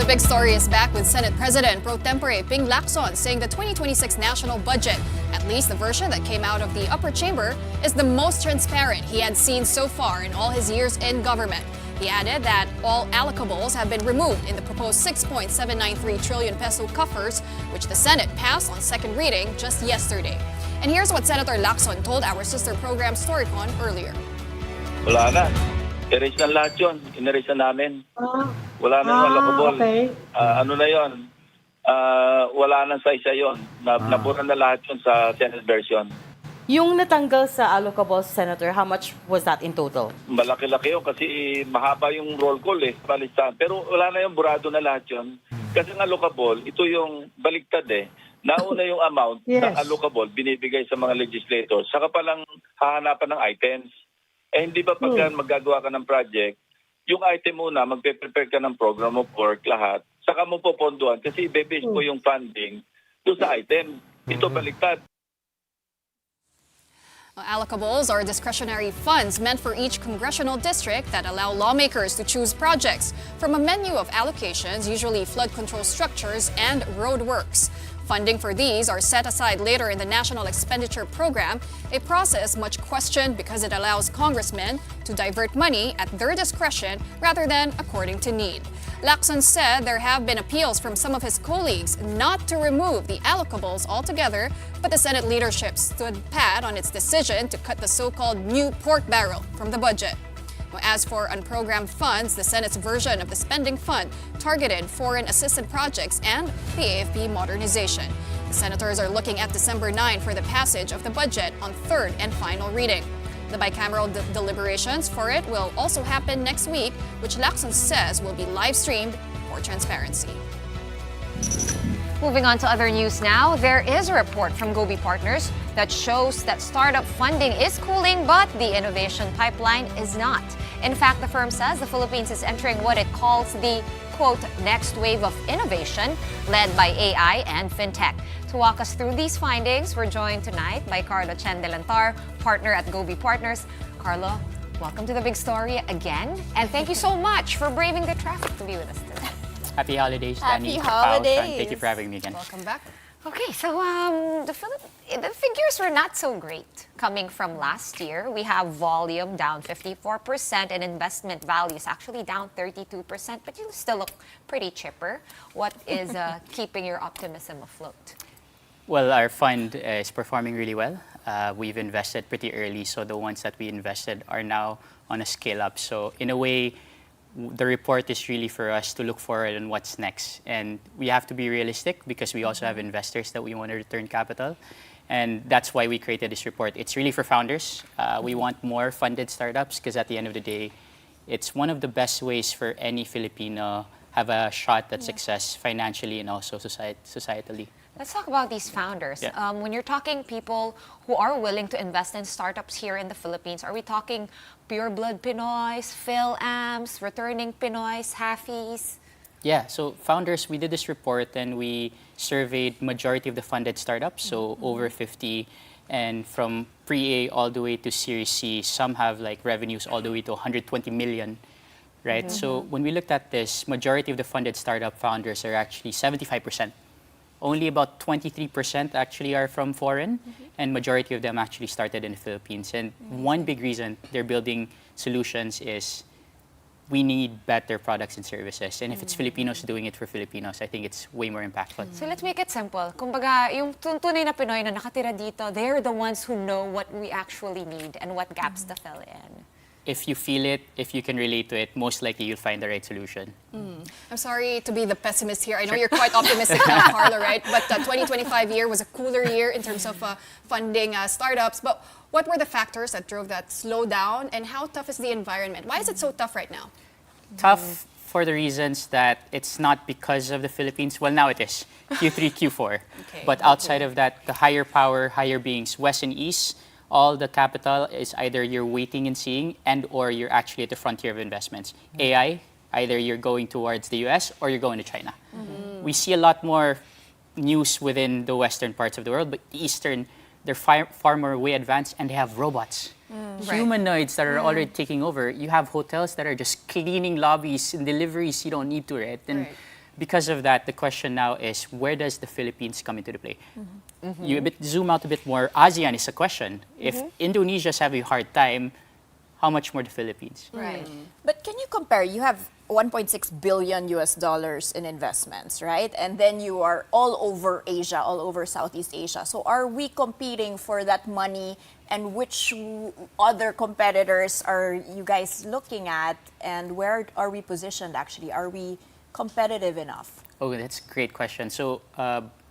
The big story is back with Senate President Pro Tempore Ping Lacson saying the 2026 national budget, at least the version that came out of the upper chamber, is the most transparent he had seen so far in all his years in government. He added that all allocables have been removed in the proposed 6.793 trillion peso coffers, which the Senate passed on second reading just yesterday. And here's what Senator Lacson told our sister program Storycon earlier. Wala na. Erase na lahat yun. Inerase na namin. Wala na yung allocable. Okay. Ano na yun? Wala na sa isa yun. Nabura na lahat yun sa Senate version. Yung natanggal sa allocable, Senator, how much was that in total? Malaki-laki yun kasi mahaba yung roll call palistahan. Pero wala na yung burado na lahat yun. Kasi ng allocable, ito yung baliktad Nauna yung amount ng allocable binibigay sa mga legislators. Saka palang hahanapan ng items. Hindi ba pagka maggagawa ka ng project, yung item muna, magpe-prepare ka ng program of work, lahat, saka mo poponduhan kasi ibebase mo yung funding doon sa item. Ito baliktad. Allocables are discretionary funds meant for each congressional district that allow lawmakers to choose projects from a menu of allocations, usually flood control structures and roadworks. Funding for these are set aside later in the National Expenditure Program, a process much questioned because it allows congressmen to divert money at their discretion rather than according to need. Lacson said there have been appeals from some of his colleagues not to remove the allocables altogether, but the Senate leadership stood pat on its decision to cut the so-called new pork barrel from the budget. As for unprogrammed funds, the Senate's version of the spending fund targeted foreign assisted projects and the AFP modernization. The senators are looking at December 9 for the passage of the budget on third and final reading. The bicameral deliberations for it will also happen next week, which Lacson says will be live streamed for transparency. Moving on to other news now, there is a report from Gobi Partners that shows that startup funding is cooling, but the innovation pipeline is not. In fact, the firm says the Philippines is entering what it calls the, quote, next wave of innovation led by AI and fintech. To walk us through these findings, we're joined tonight by Carlo Chendelantar, partner at Gobi Partners. Carlo, welcome to The Big Story again, and thank you so much for braving the traffic to be with us today. Happy holidays, Happy Danny. holidays. Paushan. Thank you for having me again. Welcome back. Okay, so the figures were not so great coming from last year. We have volume down 54% and investment values actually down 32%, but you still look pretty chipper. What is keeping your optimism afloat? Well, our fund is performing really well. We've invested pretty early, so the ones that we invested are now on a scale up. So in a way, the report is really for us to look forward on what's next. And we have to be realistic because we also have investors that we want to return capital. And that's why we created this report. It's really for founders. We want more funded startups because at the end of the day, it's one of the best ways for any Filipino have a shot at success financially and also societally. Let's talk about these founders. Yeah. When you're talking people who are willing to invest in startups here in the Philippines, are we talking pure-blood Pinoys, Phil-Ams, returning Pinoys, halfies? Yeah, so founders, we did this report and we surveyed majority of the funded startups, so over 50, and from pre-A all the way to Series C, some have like revenues all the way to 120 million, right? So when we looked at this, majority of the funded startup founders are actually 75%. Only about 23% actually are from foreign, and majority of them actually started in the Philippines. And one big reason they're building solutions is we need better products and services. And if it's Filipinos doing it for Filipinos, I think it's way more impactful. So let's make it simple. Kumbaga, yung tunay na Pinoy na nakatira dito, they're the ones who know what we actually need and what gaps to fill in. If you feel it, if you can relate to it, most likely you'll find the right solution. I'm sorry to be the pessimist here. I know you're quite optimistic now, Carlo, right? But the 2025 year was a cooler year in terms of funding startups. But what were the factors that drove that slowdown, and how tough is the environment? Why is it so tough right now? Tough for the reasons that it's not because of the Philippines. Well, now it is. Q3, Q4. Okay. But outside of that, the higher power, higher beings, West and East, all the capital is either you're waiting and seeing and or you're actually at the frontier of investments. AI, either you're going towards the US or you're going to China. We see a lot more news within the western parts of the world, but the eastern, they're far more way advanced and they have robots. Humanoids that are already taking over. You have hotels that are just cleaning lobbies and deliveries you don't need to, right? And because of that, the question now is, where does the Philippines come into the play? You zoom out a bit more, ASEAN is a question. If Indonesia's having a hard time, how much more the Philippines? Right. But can you compare? You have 1.6 billion US dollars in investments, right? And then you are all over Asia, all over Southeast Asia. So are we competing for that money, and which other competitors are you guys looking at, and where are we positioned actually? Are we competitive enough? Oh, that's a great question. So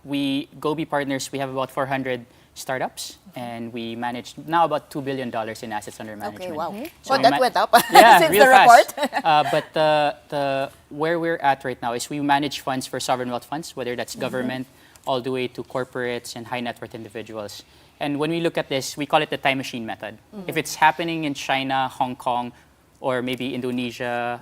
Gobi Partners, we have about 400 startups, and we manage now about $2 billion in assets under management. Okay, wow. So So that went up since real the fast. report. But the where we're at right now is we manage funds for sovereign wealth funds, whether that's government, all the way to corporates and high net worth individuals. And when we look at this, we call it the time machine method. If it's happening in China, Hong Kong, or maybe Indonesia,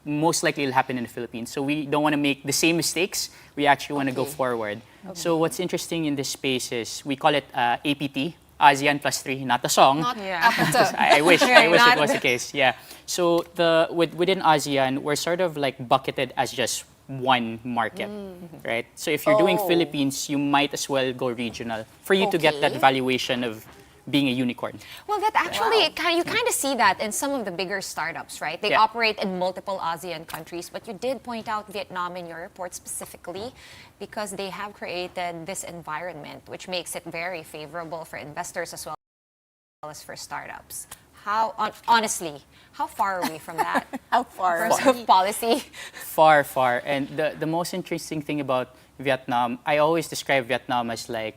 most likely it'll happen in the Philippines. So we don't want to make the same mistakes. We actually want to go forward. So what's interesting in this space is we call it APT, ASEAN plus 3, not the song. Not Yeah. APTA. I wish it not- was the case. Yeah. So within ASEAN, we're sort of like bucketed as just one market, right? So if you're doing Oh. Philippines, you might as well go regional for you to get that Okay. valuation of being a unicorn. Well, that actually, you kind of see that in some of the bigger startups, right? They Yeah. operate in multiple ASEAN countries, but you did point out Vietnam in your report specifically because they have created this environment which makes it very favorable for investors as well as for startups. Honestly, how far are we from that? How far? In terms of policy? Far, far. And the most interesting thing about Vietnam, I always describe Vietnam as like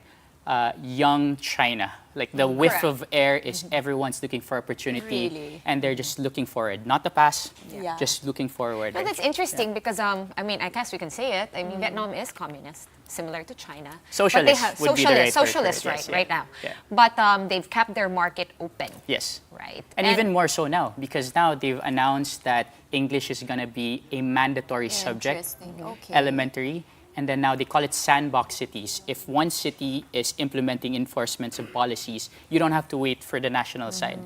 young China. Like the whiff Correct. of air is everyone's looking for opportunity, Really? and they're just looking forward, not the past, Yeah. just looking forward. But that's interesting because, I mean, I guess we can say it. I mean, Vietnam is communist, similar to China. Socialist But they have, would be the right word for it, socialist, yes, right, yeah. right now. Yeah. But they've kept their market open, Yes. right? And even more so now, because now they've announced that English is going to be a mandatory subject, Interesting. Okay. elementary, and then now they call it sandbox cities. If one city is implementing enforcements of policies, you don't have to wait for the national side.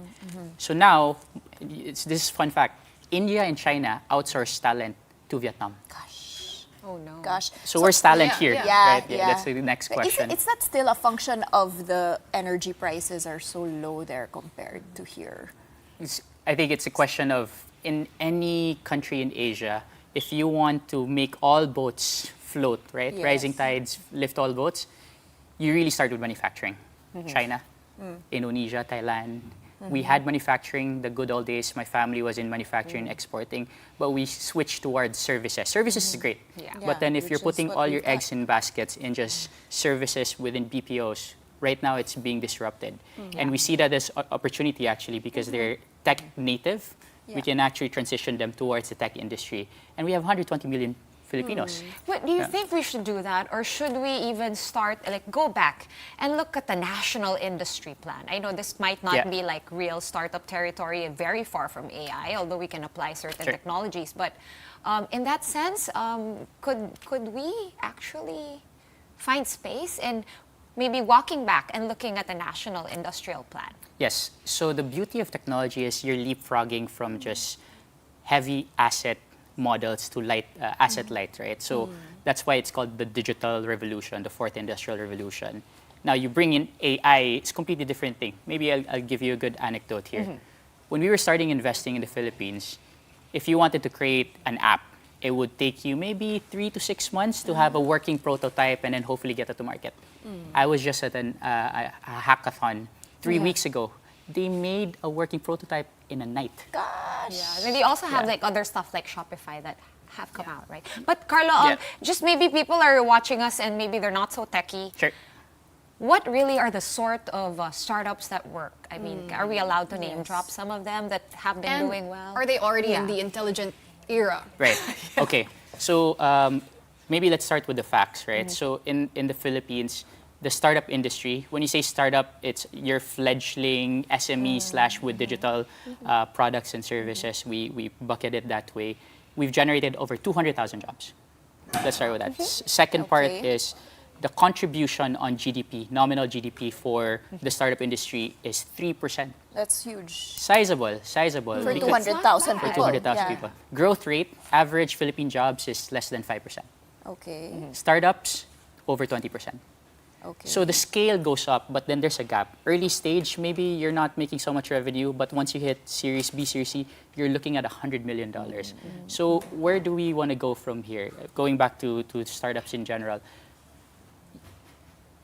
So now, this is fun fact, India and China outsource talent to Vietnam. Oh no. Gosh. So where's talent yeah, here? yeah. Right? Yeah. That's the next But question. It's not still a function of the energy prices are so low there compared to here. I think it's a question of, in any country in Asia, if you want to make all boats float, right? Yes. Rising tides lift all boats, you really start with manufacturing. China, Indonesia, Thailand. We had manufacturing the good old days. My family was in manufacturing, exporting, but we switched towards services. Services is great, Yeah. but then if which you're is putting what all we've your got. eggs in baskets in just services within BPOs, right now it's being disrupted. And we see that as opportunity actually because they're tech native. We Yeah. can actually transition them towards the tech industry. And we have 120 million Filipinos. But do you Yeah. think we should do that, or should we even start, like, go back and look at the national industry plan? I know this might not Yeah. be like real startup territory, very far from AI, although we can apply certain Sure. technologies. But in that sense, could we actually find space in maybe walking back and looking at the national industrial plan? Yes. So the beauty of technology is you're leapfrogging from just heavy asset models to light asset light, right? So that's why it's called the digital revolution, the fourth industrial revolution. Now you bring in AI, it's a completely different thing. Maybe I'll give you a good anecdote here. When we were starting investing in the Philippines, if you wanted to create an app, it would take you maybe 3 to 6 months to have a working prototype and then hopefully get it to market. I was just at a hackathon 3 weeks ago. They made a working prototype in a night. Gosh. Yeah, and they also have Yeah. like other stuff like Shopify that have come out, right? But Carlo, Yeah. just maybe people are watching us and maybe they're not so techy. Sure. What really are the sort of startups that work? I mean, are we allowed to name drop some of them that have been And doing well? are they already in Yeah. the intelligent era? Right. Okay. So maybe let's start with the facts, right? So in the Philippines, the startup industry, when you say startup, it's your fledgling SME slash with digital products and services. We bucket it that way. We've generated over 200,000 jobs. Let's start with that. Second part Okay. is the contribution on GDP, nominal GDP for the startup industry is 3%. That's huge. Sizable. For because- 200,000 for people. 200,000 Yeah. people. Growth rate, average Philippine jobs is less than 5%. Okay. Startups, over 20%. Okay. So the scale goes up, but then there's a gap. Early stage, maybe you're not making so much revenue, but once you hit Series B, Series C, you're looking at $100 million. So where do we want to go from here? Going back to startups in general.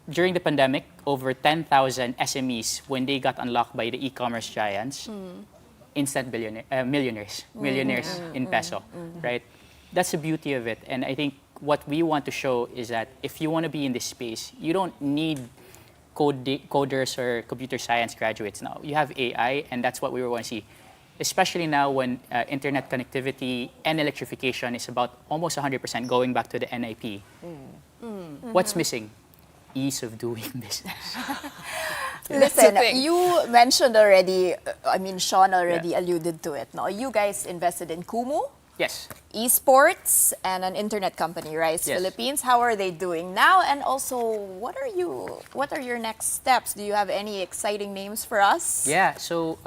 During the pandemic, over 10,000 SMEs, when they got unlocked by the e-commerce giants, instant millionaires in peso, right? That's the beauty of it. And I think what we want to show is that if you want to be in this space, you don't need coders or computer science graduates now. You have AI, and that's what we want to see. Especially now when internet connectivity and electrification is about almost 100% going back to the NIP. What's missing? Ease of doing business. Listen, thing. you mentioned already, Sean already alluded to it. No? You guys invested in Kumu. Yes. Esports and an internet company, Rise Yes. Philippines. How are they doing now? And also, what are your next steps? Do you have any exciting names for us? Yeah. So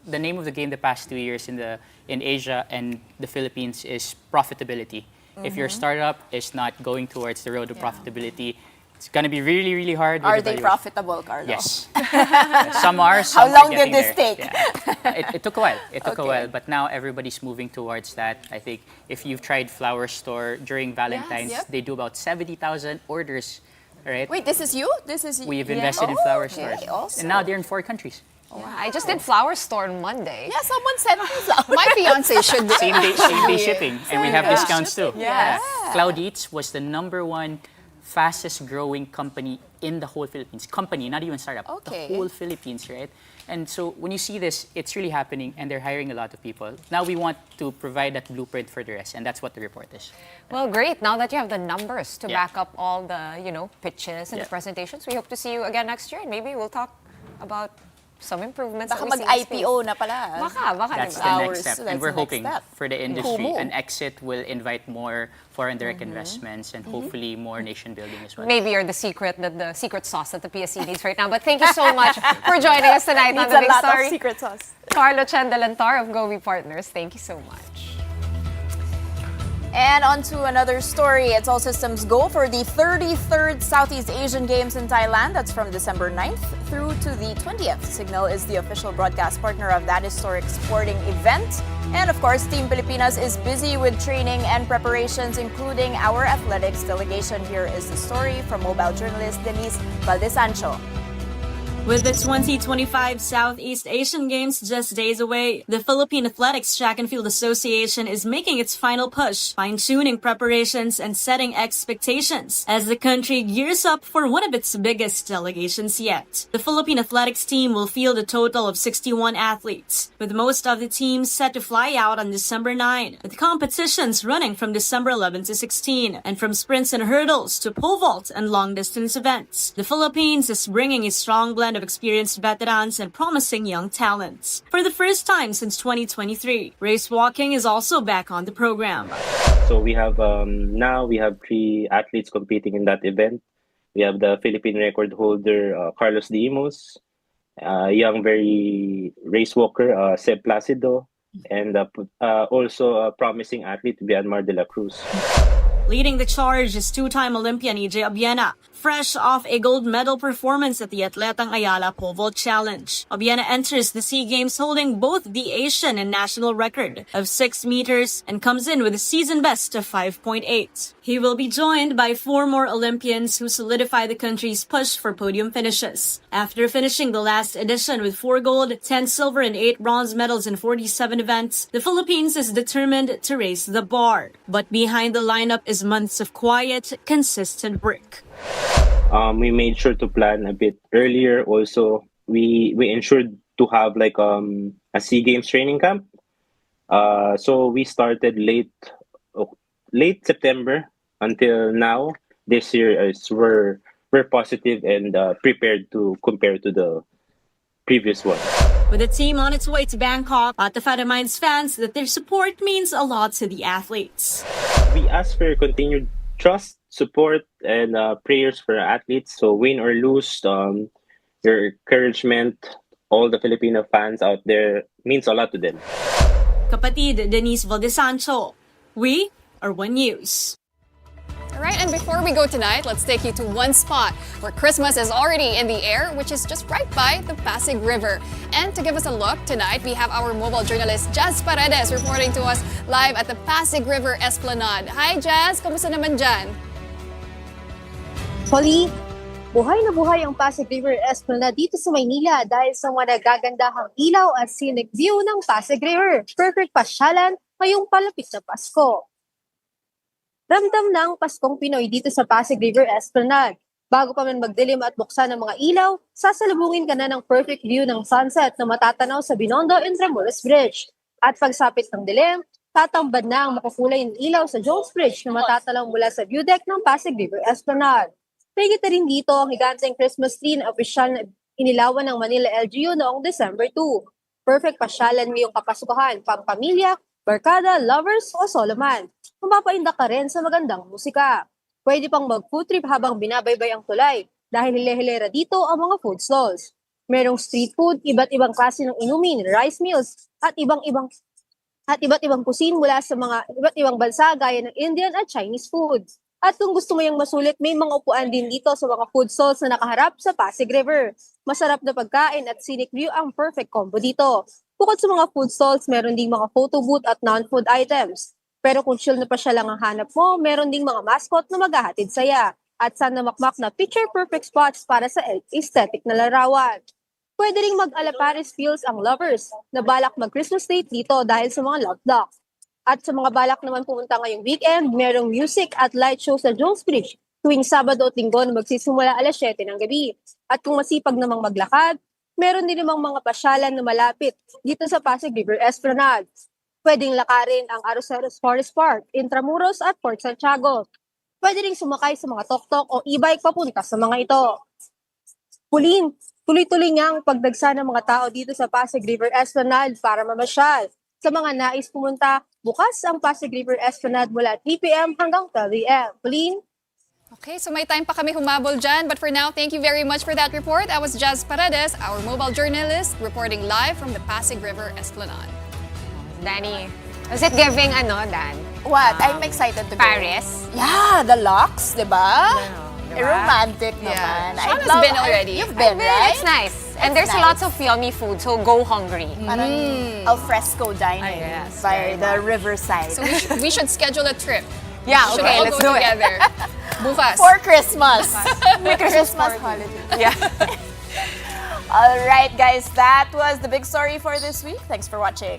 the name of the game the past 2 years in Asia and the Philippines is profitability. If your startup is not going towards the road to profitability, it's going to be really, really hard. Are with they evaluation. profitable, Carlo? Yes. Some are. Some How long are did getting this there. take? Yeah. It took a while. It took a Okay. while, but now everybody's moving towards that. I think if you've tried Flower Store during Valentine's, Yep. they do about 70,000 orders, right? Wait, this is you? This is We've yeah. invested in Oh, Flower okay, Stores, awesome. and now they're in 4 countries. Yeah, I just did Flower Store on Monday. Yeah, someone sent me flowers. My fiance should do Same day shipping, and we have day discounts too. Yes. Cloud Eats was the #1 fastest growing company in the whole Philippines. Company, not even startup. Okay. The whole Philippines, right? And so when you see this, it's really happening, and they're hiring a lot of people. Now we want to provide that blueprint for the rest, and that's what the report is. Well, great. Now that you have the numbers to Yeah. back up all the, pitches and Yeah. the presentations, we hope to see you again next year, and maybe we'll talk about some improvements. Baka that we see in the mag-IPO space. na pala. Baka, That's diba? the Ours, next step, that's and we're the next hoping step. for the industry, Kumu. an exit will invite more foreign direct investments and hopefully more nation building as well. Maybe you're the secret sauce that the PSC needs right now. But thank you so much for joining us tonight on Needs The a Big lot Story. of secret sauce. Carlo Chendelantar of Gobi Partners, thank you so much. And on to another story. It's all systems go for the 33rd Southeast Asian Games in Thailand. That's from December 9th through to the 20th. Signal is the official broadcast partner of that historic sporting event. And of course, Team Pilipinas is busy with training and preparations, including our athletics delegation. Here is the story from mobile journalist Denise Valdesancho. With the 2025 Southeast Asian Games just days away, the Philippine Athletics Track and Field Association is making its final push, fine-tuning preparations and setting expectations as the country gears up for one of its biggest delegations yet. The Philippine athletics team will field a total of 61 athletes, with most of the teams set to fly out on December 9, with competitions running from December 11 to 16, and from sprints and hurdles to pole vault and long-distance events. The Philippines is bringing a strong blend of experienced veterans and promising young talents. For the first time since 2023, race walking is also back on the program. So we have now we have 3 athletes competing in that event. We have the Philippine record holder Carlos Diimos, young very race walker Seb Placido, and also a promising athlete Bianmar de la Cruz. Leading the charge is two-time Olympian EJ Abiena, fresh off a gold medal performance at the Atletang Ayala Pole Vault Challenge. Abiena enters the SEA Games holding both the Asian and national record of 6 meters and comes in with a season best of 5.8. He will be joined by 4 more Olympians who solidify the country's push for podium finishes. After finishing the last edition with 4 gold, 10 silver, and 8 bronze medals in 47 events, the Philippines is determined to raise the bar. But behind the lineup is months of quiet, consistent work. We made sure to plan a bit earlier. Also, we ensured to have like a SEA Games training camp. So we started late September until now. This year we're positive and prepared to compare to the previous one. With the team on its way to Bangkok, Atafat reminds fans that their support means a lot to the athletes. We ask for continued trust, support, and prayers for our athletes. So win or lose, your encouragement, all the Filipino fans out there means a lot to them. Kapatid Denise Valdesancho, we are One News. All right, and before we go tonight, let's take you to one spot where Christmas is already in the air, which is just right by the Pasig River. And to give us a look tonight, we have our mobile journalist Jazz Paredes reporting to us live at the Pasig River Esplanade. Hi Jazz, kamusta naman dyan? Holly, buhay na buhay ang Pasig River Esplanade dito sa Maynila dahil sa mga nagagandahang ilaw at scenic view ng Pasig River. Perfect pasyalan ngayong palapit na Pasko. Ramdam ng Paskong Pinoy dito sa Pasig River Esplanade. Bago pa man magdilim at buksan ng mga ilaw, sasalubungin ka na ng perfect view ng sunset na matatanaw sa Binondo Intramuros Bridge. At pagsapit ng dilim, tatambad na ang makukulay ng ilaw sa Jones Bridge na matatalaw mula sa view deck ng Pasig River Esplanade. Higit na rin dito ang higanteng Christmas tree na opisyal na inilawan ng Manila LGU noong December 2. Perfect pasyalan ngayong kapasukahan, pampamilya Barkada, lovers o solo man. Mapapaindak ka rin sa magandang musika. Pwede pang mag-food trip habang binabaybay ang tulay dahil hile-hilera dito ang mga food stalls. Merong street food, iba't ibang klase ng inumin, rice meals, at iba't ibang cuisine mula sa mga iba't ibang bansa gaya ng Indian at Chinese food. At kung gusto mo yung masulit, may mga upuan din dito sa mga food stalls na nakaharap sa Pasig River. Masarap na pagkain at scenic view ang perfect combo dito. Bukod sa mga food stalls, meron ding mga photo booth at non-food items. Pero kung chill na pa siya lang ang hanap mo, meron ding mga mascot na maghahatid saya. At sana makmak na picture-perfect spots para sa aesthetic na larawan. Pwede ring mag-Alaparis feels ang lovers na balak mag-Christmas date dito dahil sa mga love dock. At sa mga balak naman pumunta ngayong weekend, merong music at light show sa Jones Bridge tuwing Sabado at Linggo na magsisimula alas 7 ng gabi. At kung masipag namang maglakad, meron din namang mga pasyalan na malapit dito sa Pasig River Esplanade. Pwedeng lakarin ang Aroseros Forest Park, Intramuros at Port Santiago. Pwede ring sumakay sa mga tok-tok o e-bike papunta sa mga ito. Pulin, tuloy-tuloy nga ang pagdagsa ng mga tao dito sa Pasig River Esplanade para mamasyal. Sa mga nais pumunta, bukas ang Pasig River Esplanade mula 3 p.m. hanggang 12 a.m. Pulin? Okay, so may time pa kami humabol dyan. But for now, thank you very much for that report. I was Jazz Paredes, our mobile journalist, reporting live from the Pasig River Esplanade. Danny, was it giving Dan? What? I'm excited to go. Paris? Yeah, the locks, di ba? Diba? Romantic Yeah. naman. Sean has been already. You've been, right? It's nice. And It's there's nice. lots of yummy food, so go hungry. Parang alfresco dining yes, by very the riverside. So we should schedule a trip. Yeah, We should okay, all let's go do it. together. Bukas. For Christmas. Christmas party. holiday. Yeah. All right, guys, that was the big story for this week. Thanks for watching.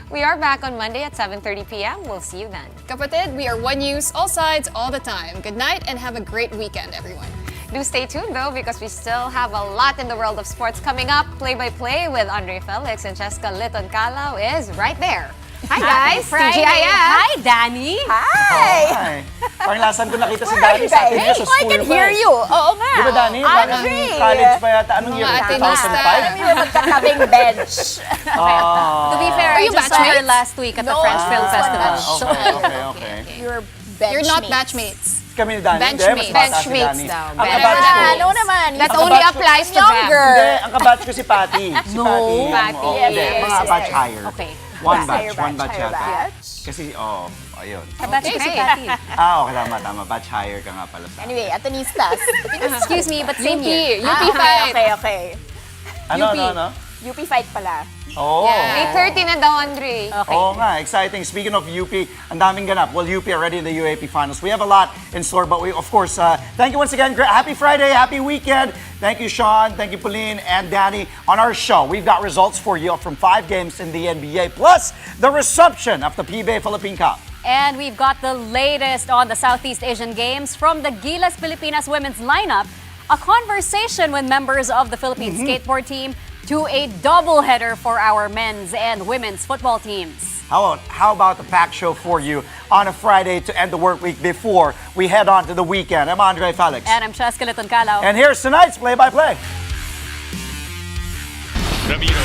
We are back on Monday at 7:30 p.m. We'll see you then. Kapatid, we are One News, all sides, all the time. Good night and have a great weekend, everyone. Do stay tuned though, because we still have a lot in the world of sports coming up. Play-by-play with Andre Felix and Cheska Liton Calao is right there. Hi guys, Friday. TGIF. Hi, Danny. Hi! Parang lasan ko nakita si Danny sa atin niya sa I school can pa hear eh. you. Oo nga. Di ba, Danny? Parang Andre. college pa yata. Anong year? Mga atenista. 2005? We were magkatabing bench. To be fair, Are I you just saw her batchmates? last week at the No. French Film Ah, Festival. Okay. You're benchmates. You're not batchmates. Kami ni Danny. Hindi, mas Benchmates. bata si Benchmates Danny. daw. Ang Better kabatch ko. Ah, no naman. That Ang only kabatch ko- applies to Younger. Hindi, ang kabatch ko si Patty. Si No. Patty. Yes, Hindi, yes, mga yes. batch higher. Okay. One Higher batch. One batch, batch higher yata. batch. Kasi, ayun. Kabatch ko si Okay. Patty. Okay, tama. Batch higher ka nga pala sa Anyway, atenistas. Excuse me, but same year. UP Okay, fight. okay. Ano? UP fight pala. Oo. Yeah. 8:30 na daw, Andre. Okay. Oo nga, exciting. Speaking of UP, ang daming ganap. Well, UP are already in the UAP finals. We have a lot in store, but we, of course, thank you once again. Happy Friday, happy weekend. Thank you, Sean. Thank you, Pauline and Danny. On our show, we've got results for you from 5 games in the NBA, plus the reception of the PBA Philippine Cup. And we've got the latest on the Southeast Asian Games from the Gilas Pilipinas women's lineup, a conversation with members of the Philippine skateboard team, to a doubleheader for our men's and women's football teams. How about the packed show for you on a Friday to end the work week before we head on to the weekend? I'm Andre Felix. And I'm Cheska Liton Calao. And here's tonight's play-by-play. Ramiro